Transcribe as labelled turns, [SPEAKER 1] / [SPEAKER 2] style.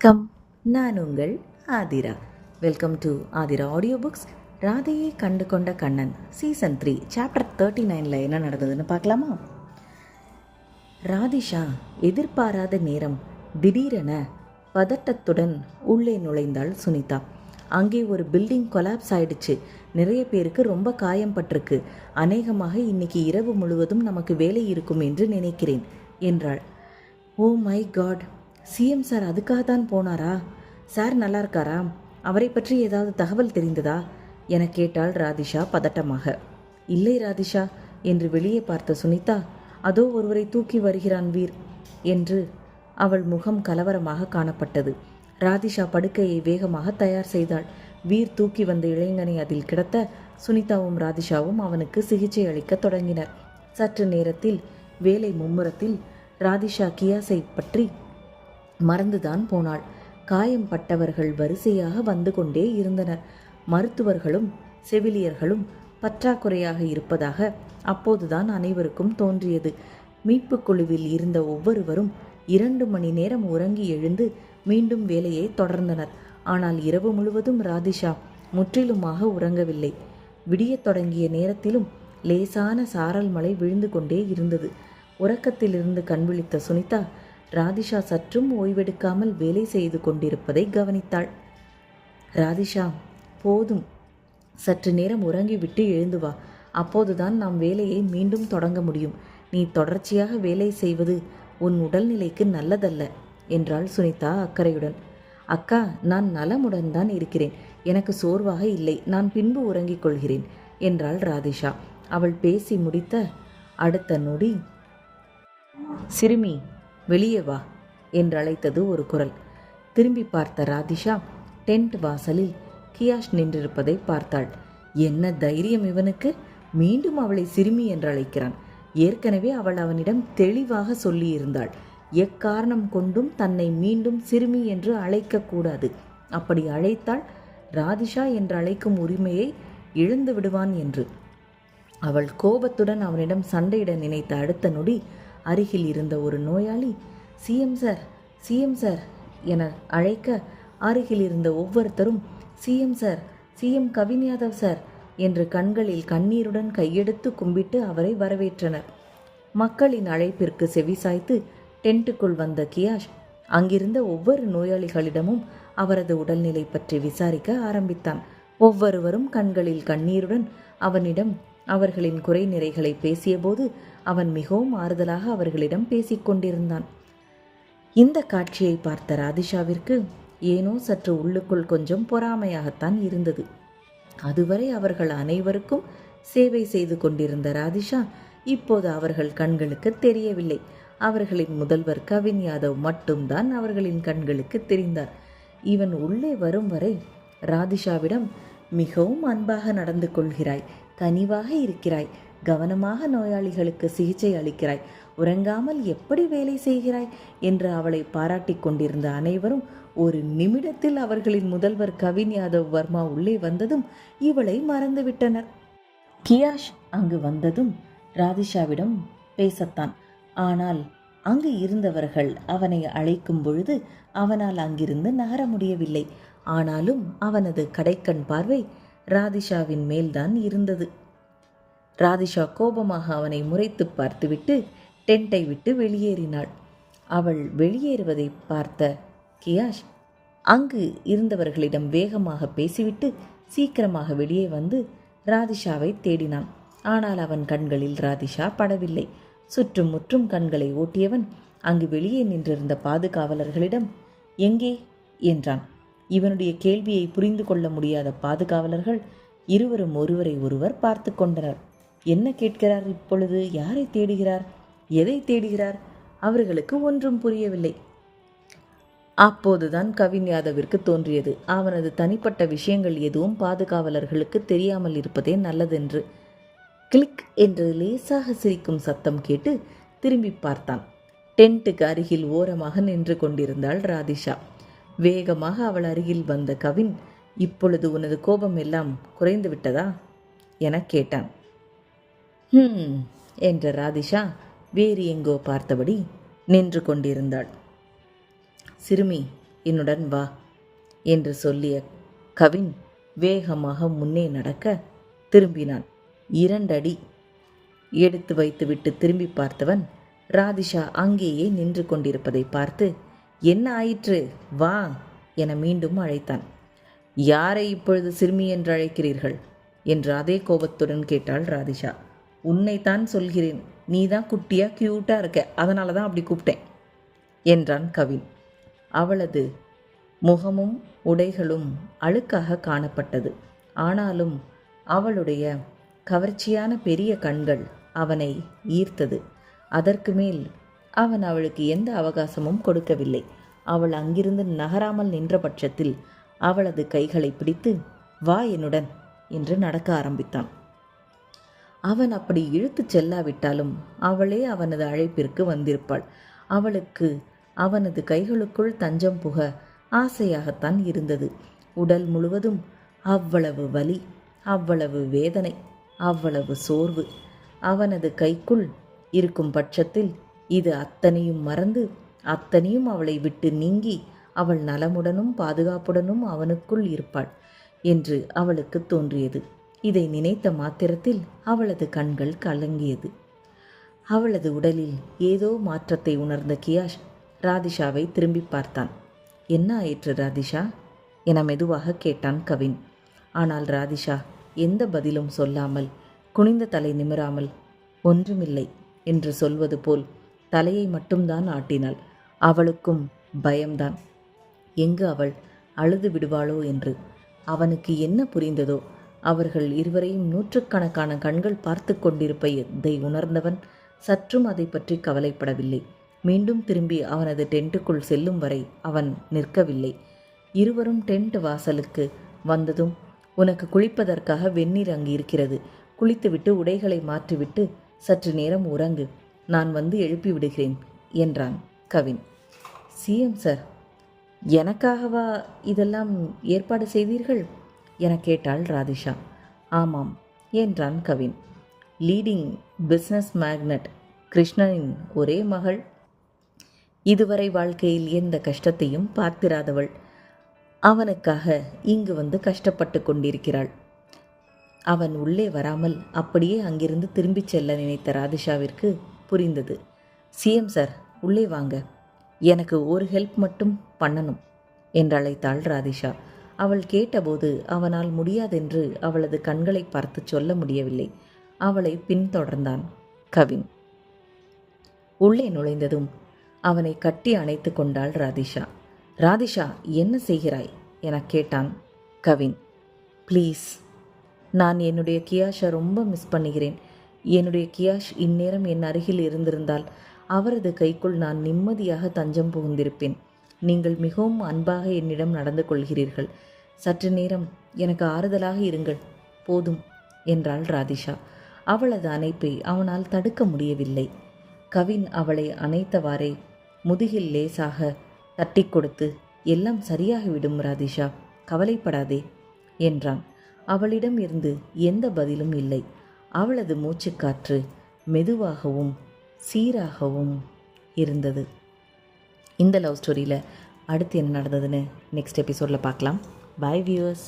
[SPEAKER 1] வணக்கம், நான் உங்கள் Aathira. Welcome to Aathira audio books. ராதையை கண்டு கொண்ட கண்ணன் சீசன் 3 சாப்டர் 39 என்ன நடந்ததுன்னு பார்க்கலாமா? ராதிஷா எதிர்பாராத நேரம் திடீரென பதட்டத்துடன் உள்ளே நுழைந்தாள் சுனிதா. அங்கே ஒரு பில்டிங் கொலாப்ஸ் ஆயிடுச்சு. நிறைய பேருக்கு ரொம்ப காயம் பட்டிருக்கு. அநேகமாக இன்னைக்கு இரவு முழுவதும் நமக்கு வேலை இருக்கும் என்று நினைக்கிறேன் என்றாள். Oh my god, CM sir அதுக்காக தான் போனாரா? சார் நல்லா இருக்காரா? அவரை பற்றி ஏதாவது தகவல் தெரிந்ததா என கேட்டாள் ராதிஷா பதட்டமாக. இல்லை ராதிஷா என்று வெளியே பார்த்த சுனிதா, அதோ ஒருவரை தூக்கி வருகிறான் வீர் என்று அவள் முகம் கலவரமாக காணப்பட்டது. ராதிஷா படுக்கையை வேகமாக தயார் செய்தாள். வீர் தூக்கி வந்த இளைஞனை அதில் கிடத்த சுனிதாவும் ராதிஷாவும் அவனுக்கு சிகிச்சை அளிக்க தொடங்கினர். சற்று நேரத்தில் வேலை மும்முரத்தில் ராதிஷா கியாஸை பற்றி மறந்துதான் போனாள். காயம் பட்டவர்கள் வரிசையாக வந்து கொண்டே இருந்தனர். மருத்துவர்களும் செவிலியர்களும் பற்றாக்குறையாக இருப்பதாக அப்போதுதான் அனைவருக்கும் தோன்றியது. மீட்பு குழுவில் இருந்த ஒவ்வொருவரும் 2 மணி நேரம் உறங்கி எழுந்து மீண்டும் வேலையை தொடர்ந்தனர். ஆனால் இரவு முழுவதும் ராதிஷா முற்றிலுமாக உறங்கவில்லை. விடியத் தொடங்கிய நேரத்திலும் லேசான சாரல் மழை விழுந்து கொண்டே இருந்தது. உறக்கத்திலிருந்து கண்விழித்த சுனிதா ராதிஷா சற்றும் ஓய்வெடுக்காமல் வேலை செய்து கொண்டிருப்பதை கவனித்தாள். ராதிஷா, போதும், சற்று நேரம் உறங்கிவிட்டு எழுந்து வா. அப்போதுதான் நாம் வேலையை மீண்டும் தொடங்க முடியும். நீ தொடர்ச்சியாக வேலை செய்வது உன் உடல்நிலைக்கு நல்லதல்ல என்றாள் சுனிதா அக்கறையுடன். அக்கா, நான் நலமுடன் தான் இருக்கிறேன். எனக்கு சோர்வாக இல்லை. நான் பின்பு உறங்கிக் கொள்கிறேன் என்றாள் ராதிஷா. அவள் பேசி முடித்த அடுத்த நொடி, சிறுமி வெளியே வா என்று அழைத்தது ஒரு குரல். திரும்பி பார்த்த ராதிஷா டென்ட் வாசலில் கியாஷ் நின்றிருப்பதை பார்த்தாள். என்ன தைரியம் இவனுக்கு! மீண்டும் அவளை சிறுமி என்று அழைக்கிறான். ஏற்கனவே அவள் அவனிடம் தெளிவாக சொல்லியிருந்தாள், எக்காரணம் கொண்டும் தன்னை மீண்டும் சிறுமி என்று அழைக்கக்கூடாது. அப்படி அழைத்தால் ராதிஷா என்று அழைக்கும் உரிமையை இழந்து விடுவான் என்று. அவள் கோபத்துடன் அவனிடம் சண்டையிட நினைத்த அடுத்த நொடி அருகில் இருந்த ஒரு நோயாளி சிஎம் சார், சிஎம் சார் என அழைக்க அருகில் இருந்த ஒவ்வொருத்தரும் CM sir, CM Kavin Yadav sir என்று கண்களில் கண்ணீருடன் கையெடுத்து கும்பிட்டு அவரை வரவேற்றனர். மக்களின் அழைப்பிற்கு செவிசாய்த்து டென்ட்டுக்குள் வந்த கியாஷ் அங்கிருந்த ஒவ்வொரு நோயாளிகளிடமும் அவரது உடல்நிலை பற்றி விசாரிக்க ஆரம்பித்தான். ஒவ்வொருவரும் கண்களில் கண்ணீருடன் அவனிடம் அவர்களின் குறை நிறைகளை பேசியபோது அவன் மிகவும் ஆறுதலாக அவர்களிடம் பேசிக்கொண்டிருந்தான். இந்த காட்சியை பார்த்த ராதிஷாவிற்கு ஏனோ சற்று உள்ளுக்குள் கொஞ்சம் பொறாமையாகத்தான் இருந்தது. அதுவரை அவர்கள் அனைவருக்கும் சேவை செய்து கொண்டிருந்த ராதிஷா இப்போது அவர்கள் கண்களுக்கு தெரியவில்லை. அவர்களின் முதல்வர் கவின் யாதவ் மட்டும்தான் அவர்களின் கண்களுக்கு தெரிந்தார். இவன் உள்ளே வரும் வரை ராதிஷாவிடம் மிகவும் அன்பாக நடந்து கொள்கிறாய், கனிவாக இருக்கிறாய், கவனமாக நோயாளிகளுக்கு சிகிச்சை அளிக்கிறாய், உறங்காமல் எப்படி வேலை செய்கிறாய் என்று அவளை பாராட்டிக் கொண்டிருந்த அனைவரும் ஒரு நிமிடத்தில் அவர்களின் முதல்வர் கவின் யாதவ் வர்மா உள்ளே வந்ததும் இவளை மறந்துவிட்டனர். கியாஷ் அங்கு வந்ததும் ராதிஷாவிடம் பேசத்தான். ஆனால் அங்கு இருந்தவர்கள் அவனை அழைக்கும் பொழுது அவனால் அங்கிருந்து நகர முடியவில்லை. ஆனாலும் அவனது கடைக்கண் பார்வை ராதிஷாவின் மேல்தான் இருந்தது. ராதிஷா கோபமாக அவனை முறைத்து பார்த்துவிட்டு டென்ட்டை விட்டு வெளியேறினாள். அவள் வெளியேறுவதை பார்த்த கியாஷ் அங்கு இருந்தவர்களிடம் வேகமாக பேசிவிட்டு சீக்கிரமாக வெளியே வந்து ராதிஷாவை தேடினான். ஆனால் அவன் கண்களில் ராதிஷா படவில்லை. சுற்றும் முற்றும் கண்களை ஓட்டியவன் அங்கு வெளியே நின்றிருந்த பாதுகாவலர்களிடம் எங்கே என்றான். இவனுடைய கேள்வியை புரிந்து கொள்ள முடியாத பாதுகாவலர்கள் இருவரும் ஒருவரை ஒருவர் பார்த்து கொண்டனர். என்ன கேட்கிறார் இப்பொழுது? யாரை தேடுகிறார்? எதை தேடுகிறார்? அவர்களுக்கு ஒன்றும் புரியவில்லை. அப்போதுதான் கவின் யாதவிற்கு தோன்றியது, அவனது தனிப்பட்ட விஷயங்கள் எதுவும் பாதுகாவலர்களுக்கு தெரியாமல் இருப்பதே நல்லதென்று. கிளிக் என்று லேசாக சிரிக்கும் சத்தம் கேட்டு திரும்பி பார்த்தான். டென்ட்டுக்கு அருகில் ஓரமாக நின்று கொண்டிருந்தாள் ராதிஷா. வேகமாக அவள் அருகில் வந்த கவின், இப்பொழுது உனது கோபம் எல்லாம் குறைந்து விட்டதா என கேட்டான். என்ற ராதிஷா வேறு எங்கோ பார்த்தபடி நின்று கொண்டிருந்தாள். சிறுமி, என்னுடன் வா என்று சொல்லிய கவின் வேகமாக முன்னே நடக்க திரும்பினான். 2 அடி எடுத்து வைத்துவிட்டு திரும்பி பார்த்தவன் ராதிஷா அங்கேயே நின்று கொண்டிருப்பதை பார்த்து, என்ன ஆயிற்று, வா என மீண்டும் அழைத்தான். யாரை இப்பொழுது சிறுமி என்று அழைக்கிறீர்கள் என்று அதே கோபத்துடன் கேட்டாள் ராதிஷா. உன்னைத்தான் சொல்கிறேன், நீ தான் குட்டியா க்யூட்டாக இருக்க, அதனால தான் அப்படி கூப்பிட்டேன் என்றான் கவின். அவளது முகமும் உடைகளும் அழுக்காக காணப்பட்டது. ஆனாலும் அவளுடைய கவர்ச்சியான பெரிய கண்கள் அவனை ஈர்த்தது. அதற்கு மேல் அவன் அவளுக்கு எந்த அவகாசமும் கொடுக்கவில்லை. அவள் அங்கிருந்து நகராமல் நின்ற பட்சத்தில் அவளது கைகளை பிடித்து, வா என்னுடன் என்று நடக்க ஆரம்பித்தான். அவன் அப்படி இழுத்துச் செல்லாவிட்டாலும் அவளே அவனது அழைப்பிற்கு வந்திருப்பாள். அவளுக்கு அவனது கைகளுக்குள் தஞ்சம் புக ஆசையாகத்தான் இருந்தது. உடல் முழுவதும் அவ்வளவு வலி, அவ்வளவு வேதனை, அவ்வளவு சோர்வு. அவனது கைக்குள் இருக்கும் பட்சத்தில் இது அத்தனையும் மறந்து, அத்தனையும் அவளை விட்டு நீங்கி அவள் நலமுடனும் பாதுகாப்புடனும் அவனுக்குள் இருப்பாள் என்று அவளுக்கு தோன்றியது. இதை நினைத்த மாத்திரத்தில் அவளது கண்கள் கலங்கியது. அவளது உடலில் ஏதோ மாற்றத்தை உணர்ந்த கியாஷ் ராதிஷாவை திரும்பி பார்த்தான். என்ன ஆயிற்று ராதிஷா என மெதுவாக கேட்டான் கவின். ஆனால் ராதிஷா எந்த பதிலும் சொல்லாமல், குனிந்த தலை நிமிராமல், ஒன்றுமில்லை என்று சொல்வது போல் தலையை மட்டும்தான் ஆட்டினாள். அவளுக்கும் பயம்தான். எங்கு அவள் அழுது விடுவாளோ என்று. அவனுக்கு என்ன புரிந்ததோ, அவர்கள் இருவரையும் நூற்றுக்கணக்கான கண்கள் பார்த்து கொண்டிருப்பதை உணர்ந்தவன் சற்றும் அதை பற்றி கவலைப்படவில்லை. மீண்டும் திரும்பி அவனது டென்ட்டுக்குள் செல்லும் வரை அவன் நிற்கவில்லை. இருவரும் டென்ட் வாசலுக்கு வந்ததும், உனக்கு குளிப்பதற்காக வெந்நீர் அங்கு இருக்கிறது, குளித்துவிட்டு உடைகளை மாற்றிவிட்டு சற்று நேரம் உறங்கு, நான் வந்து எழுப்பி விடுகிறேன் என்றான் கவின். சிஎம் சார், எனக்காகவா இதெல்லாம் ஏற்பாடு செய்தீர்கள் என கேட்டாள் ராதிஷா. ஆமாம் என்றான் கவின். லீடிங் பிஸ்னஸ் மேக்னட் கிருஷ்ணனின் ஒரே மகள், இதுவரை வாழ்க்கையில் எந்த கஷ்டத்தையும் பார்த்திராதவள், அவனுக்காக இங்கு வந்து கஷ்டப்பட்டு கொண்டிருக்கிறாள். அவன் உள்ளே வராமல் அப்படியே அங்கிருந்து திரும்பிச் செல்ல நினைத்த ராதிஷாவிற்கு புரிந்தது. சிஎம் சார், உள்ளே வாங்க, எனக்கு ஒரு ஹெல்ப் மட்டும் பண்ணணும் என்று அழைத்தாள் ராதிஷா. அவள் கேட்டபோது அவனால் முடியாதென்று அவளது கண்களை பார்த்து சொல்ல முடியவில்லை. அவளை பின்தொடர்ந்தான் கவின். உள்ளே நுழைந்ததும் அவனை கட்டி அணைத்து கொண்டாள் ராதிஷா. ராதிஷா, என்ன செய்கிறாய் என கேட்டான் கவின். ப்ளீஸ், நான் என்னுடைய கியாஷை ரொம்ப மிஸ் பண்ணுகிறேன். என்னுடைய கியாஷ் இந்நேரம் என் அருகில் இருந்திருந்தால் அவரது கைக்குள் நான் நிம்மதியாக தஞ்சம் புகுந்திருப்பேன். நீங்கள் மிகவும் அன்பாக என்னிடம் நடந்து கொள்கிறீர்கள். சற்று நேரம் எனக்கு ஆறுதலாக இருங்கள், போதும் என்றாள் ராதிஷா. அவளது அணைப்பை அவனால் தடுக்க முடியவில்லை. கவின் அவளை அணைத்தவாறே முதுகில் லேசாக தட்டி கொடுத்து, எல்லாம் சரியாகிவிடும் ராதிஷா, கவலைப்படாதே என்றான். அவளிடம் இருந்து எந்த பதிலும் இல்லை. அவளது மூச்சுக்காற்று மெதுவாகவும் சீராகவும் இருந்தது. இந்த லவ் ஸ்டோரியில் அடுத்து என்ன நடந்ததுன்னு நெக்ஸ்ட் எபிசோடில் பார்க்கலாம். பாய் வியூவர்ஸ்.